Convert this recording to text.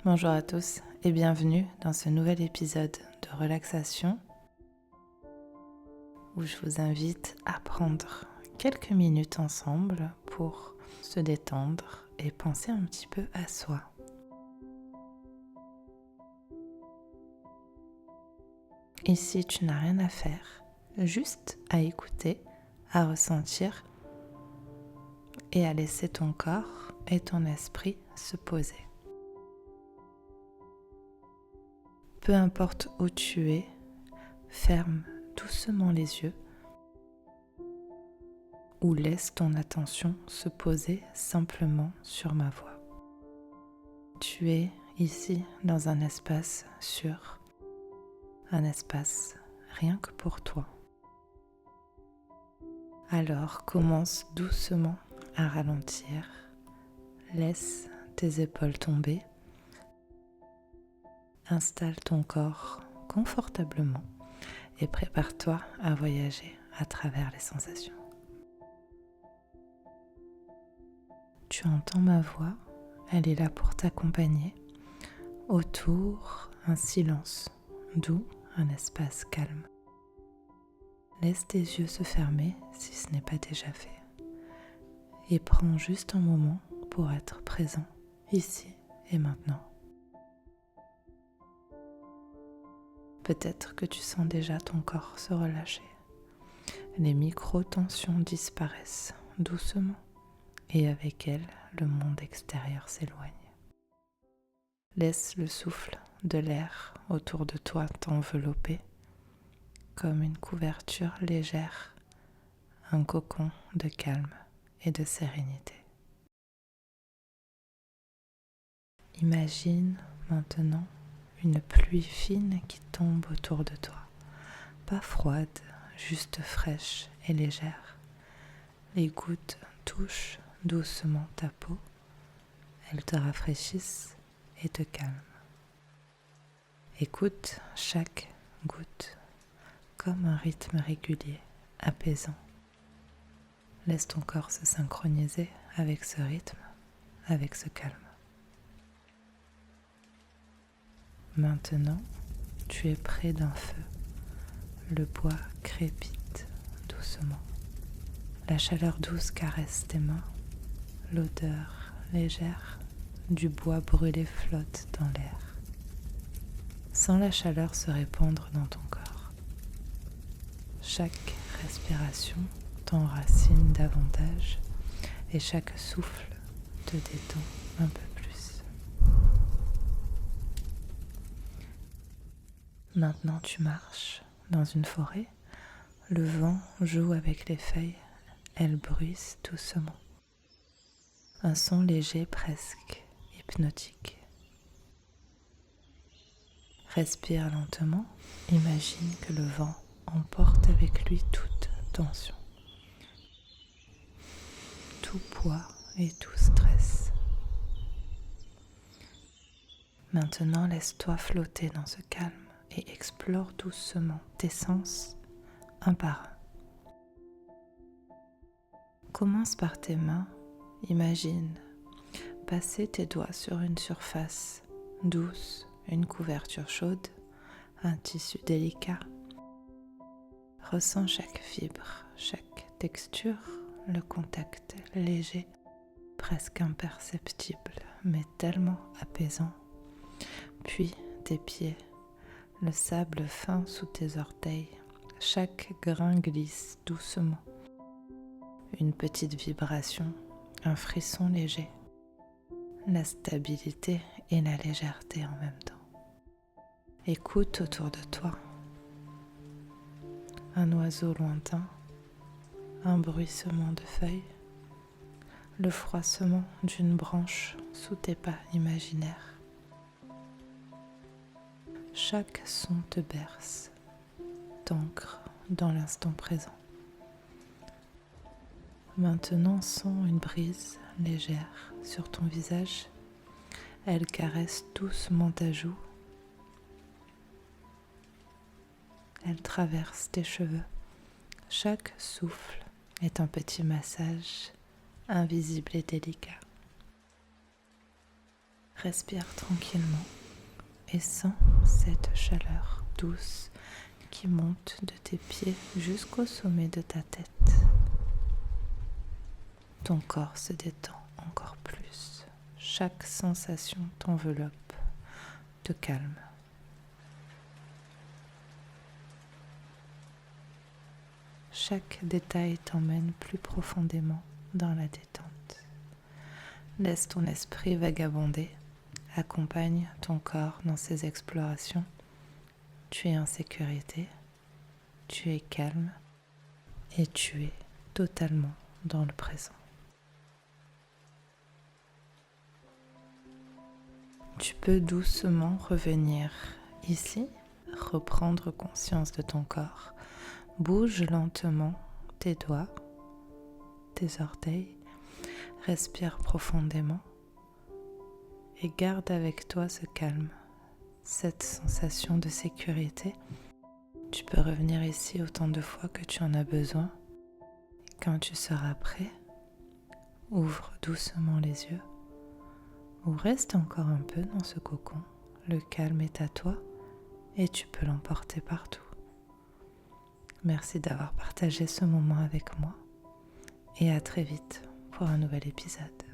Bonjour à tous et bienvenue dans ce nouvel épisode de relaxation où je vous invite à prendre quelques minutes ensemble pour se détendre et penser un petit peu à soi. Ici, tu n'as rien à faire, juste à écouter, à ressentir et à laisser ton corps et ton esprit se poser. Peu importe où tu es, ferme doucement les yeux ou laisse ton attention se poser simplement sur ma voix. Tu es ici dans un espace sûr, un espace rien que pour toi. Alors commence doucement à ralentir, laisse tes épaules tomber, installe ton corps confortablement et prépare-toi à voyager à travers les sensations. Tu entends ma voix, elle est là pour t'accompagner. Autour, un silence doux, un espace calme. Laisse tes yeux se fermer si ce n'est pas déjà fait. Et prends juste un moment pour être présent, ici et maintenant. Peut-être que tu sens déjà ton corps se relâcher. Les micro-tensions disparaissent doucement et avec elles, le monde extérieur s'éloigne. Laisse le souffle de l'air autour de toi t'envelopper comme une couverture légère, un cocon de calme et de sérénité. Imagine maintenant une pluie fine qui tombe autour de toi, pas froide, juste fraîche et légère. Les gouttes touchent doucement ta peau, elles te rafraîchissent et te calment. Écoute chaque goutte comme un rythme régulier, apaisant. Laisse ton corps se synchroniser avec ce rythme, avec ce calme. Maintenant, tu es près d'un feu. Le bois crépite doucement. La chaleur douce caresse tes mains. L'odeur légère du bois brûlé flotte dans l'air. Sens la chaleur se répandre dans ton corps. Chaque respiration t'enracine davantage et chaque souffle te détend un peu plus. Maintenant tu marches dans une forêt. Le vent joue avec les feuilles. Elles bruissent doucement. Un son léger presque hypnotique. Respire lentement. Imagine que le vent emporte avec lui toute tension, tout poids et tout stress. Maintenant, laisse-toi flotter dans ce calme et explore doucement tes sens un par un. Commence par tes mains. Imagine passer tes doigts sur une surface douce, une couverture chaude, un tissu délicat. Ressens chaque fibre, chaque texture, le contact léger, presque imperceptible, mais tellement apaisant. Puis tes pieds, le sable fin sous tes orteils, chaque grain glisse doucement. Une petite vibration, un frisson léger, la stabilité et la légèreté en même temps. Écoute autour de toi. Un oiseau lointain, un bruissement de feuilles, le froissement d'une branche sous tes pas imaginaires. Chaque son te berce, t'ancre dans l'instant présent. Maintenant, sens une brise légère sur ton visage. Elle caresse doucement ta joue. Elle traverse tes cheveux. Chaque souffle est un petit massage invisible et délicat. Respire tranquillement et sens cette chaleur douce qui monte de tes pieds jusqu'au sommet de ta tête. Ton corps se détend encore plus. Chaque sensation t'enveloppe, te calme. Chaque détail t'emmène plus profondément dans la détente. Laisse ton esprit vagabonder, accompagne ton corps dans ses explorations. Tu es en sécurité, tu es calme et tu es totalement dans le présent. Tu peux doucement revenir ici, reprendre conscience de ton corps. Bouge lentement tes doigts, tes orteils, respire profondément et garde avec toi ce calme, cette sensation de sécurité. Tu peux revenir ici autant de fois que tu en as besoin. Quand tu seras prêt, ouvre doucement les yeux ou reste encore un peu dans ce cocon. Le calme est à toi et tu peux l'emporter partout. Merci d'avoir partagé ce moment avec moi et à très vite pour un nouvel épisode.